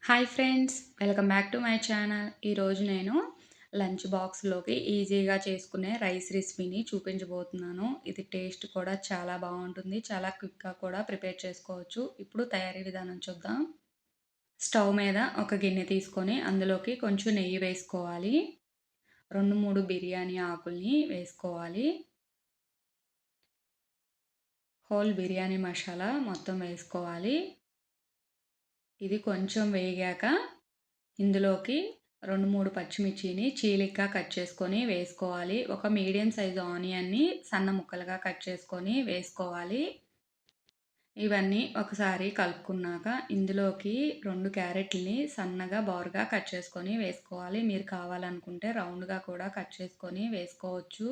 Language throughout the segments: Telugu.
Hi friends! Welcome back to my channel. ఈరోజు నేను లంచ్ బాక్స్‌లోకి ఈజీగా చేసుకునే రైస్ రెసిపీని చూపించబోతున్నాను. ఇది టేస్ట్ కూడా చాలా బావుంటుంది. చాలా క్విక్‌గా కూడా ప్రిపేర్ చేసుకోవచ్చు. ఇప్పుడు తయారీ విధానం చూద్దాం. స్టవ్ మీద ఒక గిన్నె తీసుకొని అందులోకి కొంచెం నెయ్యి వేసుకోవాలి. 2, 3 బిర్యానీ ఆకుల్ని వేసుకోవాలి. హోల్ బిర్యానీ మసాలా మొత్తం వేసుకోవాలి. ఇది కొంచెం వేగాక ఇందులోకి 2, 3 పచ్చిమిర్చిని చీలికగా కట్ చేసుకొని వేసుకోవాలి. ఒక మీడియం సైజు ఆనియన్‌ని సన్న ముక్కలుగా కట్ చేసుకొని వేసుకోవాలి. ఇవన్నీ ఒకసారి కలుపుకున్నాక ఇందులోకి 2 క్యారెట్‌లని సన్నగా బారుగా కట్ చేసుకొని వేసుకోవాలి. మీరు కావాలనుకుంటే రౌండ్‌గా కూడా కట్ చేసుకొని వేసుకోవచ్చు.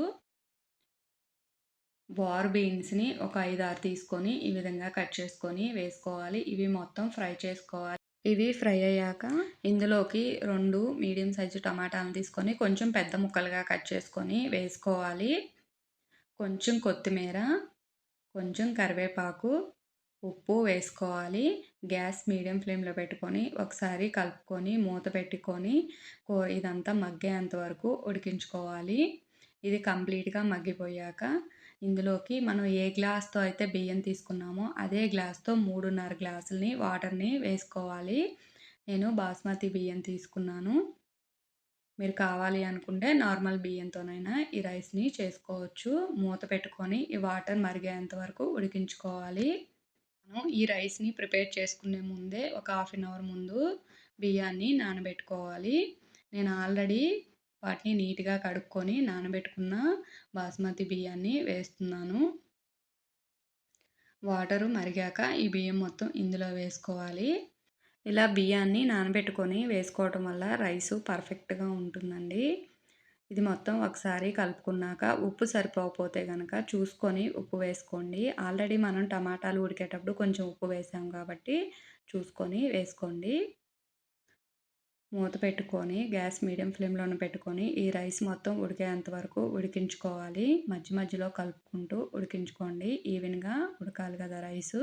బీన్స్‌ని ఒక 5, 6 తీసుకొని ఈ విధంగా కట్ చేసుకొని వేసుకోవాలి. ఇవి మొత్తం ఫ్రై చేసుకోవాలి. ఇవి ఫ్రై అయ్యాక ఇందులోకి 2 మీడియం సైజు టమాటాలను తీసుకొని కొంచెం పెద్ద ముక్కలుగా కట్ చేసుకొని వేసుకోవాలి. కొంచెం కొత్తిమీర, కొంచెం కరివేపాకు, ఉప్పు వేసుకోవాలి. గ్యాస్ మీడియం ఫ్లేమ్‌లో పెట్టుకొని ఒకసారి కలుపుకొని మూత పెట్టుకొని ఇదంతా మగ్గేంత వరకు ఉడికించుకోవాలి. ఇది కంప్లీట్‌గా మగ్గిపోయాక ఇందులోకి మనం ఏ గ్లాస్‌తో అయితే బియ్యం తీసుకున్నామో అదే గ్లాస్‌తో 3:30 గ్లాసులని వాటర్‌ని వేసుకోవాలి. నేను బాస్మతి బియ్యం తీసుకున్నాను. మీరు కావాలి అనుకుంటే నార్మల్ బియ్యంతోనైనా ఈ రైస్‌ని చేసుకోవచ్చు. మూత పెట్టుకొని ఈ వాటర్ మరిగేంత వరకు ఉడికించుకోవాలి. మనం ఈ రైస్‌ని ప్రిపేర్ చేసుకునే ముందే ఒక హాఫ్ అన్ అవర్ ముందు బియ్యాన్ని నానబెట్టుకోవాలి. నేను ఆల్రెడీ వాటిని నీట్‌గా కడుక్కొని నానబెట్టుకున్న బాస్మతి బియ్యాన్ని వేస్తున్నాను. వాటరు మరిగాక ఈ బియ్యం మొత్తం ఇందులో వేసుకోవాలి. ఇలా బియ్యాన్ని నానబెట్టుకొని వేసుకోవటం వల్ల రైసు పర్ఫెక్ట్‌గా ఉంటుందండి. ఇది మొత్తం ఒకసారి కలుపుకున్నాక ఉప్పు సరిపోకపోతే గనక చూసుకొని ఉప్పు వేసుకోండి. ఆల్రెడీ మనం టమాటాలు ఉడికేటప్పుడు కొంచెం ఉప్పు వేసాం కాబట్టి చూసుకొని వేసుకోండి. మూత పెట్టుకొని గ్యాస్ మీడియం ఫ్లేమ్‌లోనే పెట్టుకొని ఈ రైస్ మొత్తం ఉడికేంత వరకు ఉడికించుకోవాలి. మధ్య మధ్యలో కలుపుకుంటూ ఉడికించుకోండి. ఈవెన్‌గా ఉడకాలి కదా రైసు.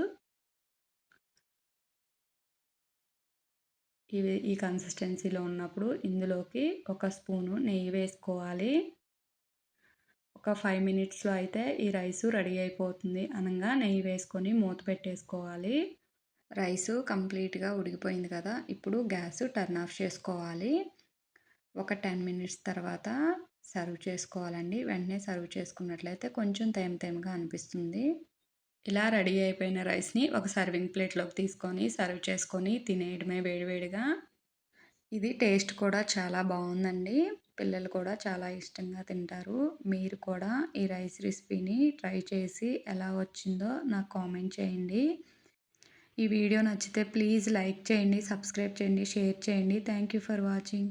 ఈ కన్సిస్టెన్సీలో ఉన్నప్పుడు ఇందులోకి ఒక స్పూను నెయ్యి వేసుకోవాలి. ఒక 5 మినిట్స్‌లో అయితే ఈ రైసు రెడీ అయిపోతుంది అనంగా నెయ్యి వేసుకొని మూత పెట్టేసుకోవాలి. రైసు కంప్లీట్‌గా ఉడికిపోయింది కదా! ఇప్పుడు గ్యాస్ టర్న్ ఆఫ్ చేసుకోవాలి. ఒక 10 మినిట్స్ తర్వాత సర్వ్ చేసుకోవాలండి. వెంటనే సర్వ్ చేసుకున్నట్లయితే కొంచెం తేమగా అనిపిస్తుంది. ఇలా రెడీ అయిపోయిన రైస్‌ని ఒక సర్వింగ్ ప్లేట్‌లోకి తీసుకొని సర్వ్ చేసుకొని తినేయడమే వేడివేడిగా. ఇది టేస్ట్ కూడా చాలా బావుందండి. పిల్లలు కూడా చాలా ఇష్టంగా తింటారు. మీరు కూడా ఈ రైస్ రెసిపీని ట్రై చేసి ఎలా వచ్చిందో నాకు కామెంట్ చేయండి. ఈ వీడియో నచ్చితే ప్లీజ్ లైక్ చేయండి, సబ్స్క్రైబ్ చేయండి, షేర్ చేయండి. Thank you for watching.